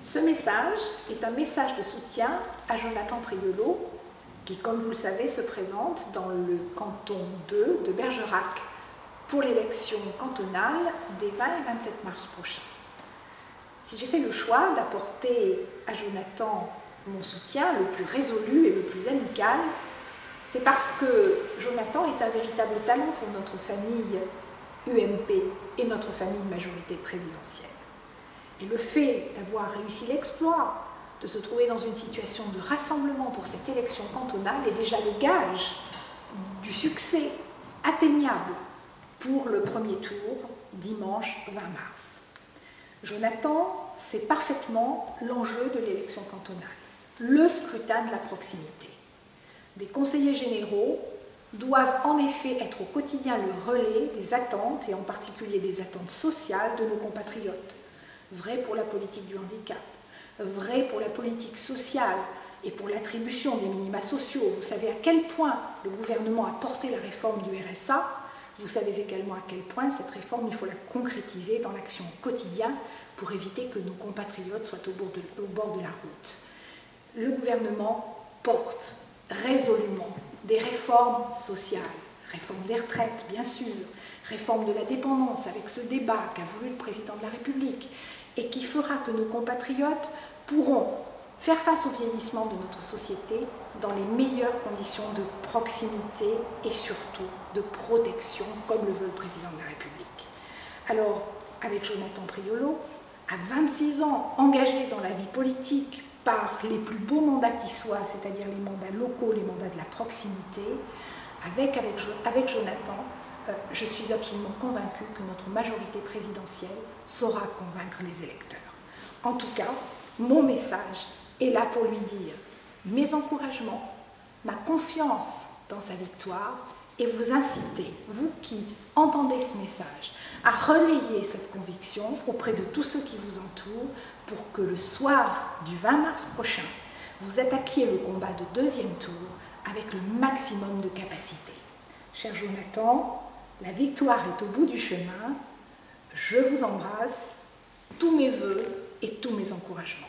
Ce message est un message de soutien à Jonathan Priolo, qui, comme vous le savez, se présente dans le canton 2 de Bergerac pour l'élection cantonale des 20 et 27 mars prochains. Si j'ai fait le choix d'apporter à Jonathan mon soutien le plus résolu et le plus amical, c'est parce que Jonathan est un véritable talent pour notre famille UMP et notre famille majorité présidentielle. Et le fait d'avoir réussi l'exploit de se trouver dans une situation de rassemblement pour cette élection cantonale est déjà le gage du succès atteignable pour le premier tour, dimanche 20 mars. Jonathan sait parfaitement l'enjeu de l'élection cantonale, le scrutin de la proximité. Des conseillers généraux doivent en effet être au quotidien le relais des attentes, et en particulier des attentes sociales de nos compatriotes. Vrai pour la politique du handicap, vrai pour la politique sociale et pour l'attribution des minima sociaux. Vous savez à quel point le gouvernement a porté la réforme du RSA. Vous savez également à quel point cette réforme, il faut la concrétiser dans l'action au quotidien pour éviter que nos compatriotes soient au bord de la route. Le gouvernement porte résolument des réformes sociales, réforme des retraites, bien sûr, réforme de la dépendance avec ce débat qu'a voulu le président de la République et qui fera que nos compatriotes pourront faire face au vieillissement de notre société dans les meilleures conditions de proximité et surtout de protection, comme le veut le président de la République. Alors, avec Jonathan Priolo, à 26 ans, engagé dans la vie politique par les plus beaux mandats qui soient, c'est-à-dire les mandats locaux, les mandats de la proximité, avec Jonathan, je suis absolument convaincue que notre majorité présidentielle saura convaincre les électeurs. En tout cas, mon message est là pour lui dire mes encouragements, ma confiance dans sa victoire et vous inciter, vous qui entendez ce message, à relayer cette conviction auprès de tous ceux qui vous entourent pour que le soir du 20 mars prochain, vous attaquiez le combat de deuxième tour avec le maximum de capacité. Cher Jonathan, la victoire est au bout du chemin. Je vous embrasse, tous mes vœux et tous mes encouragements.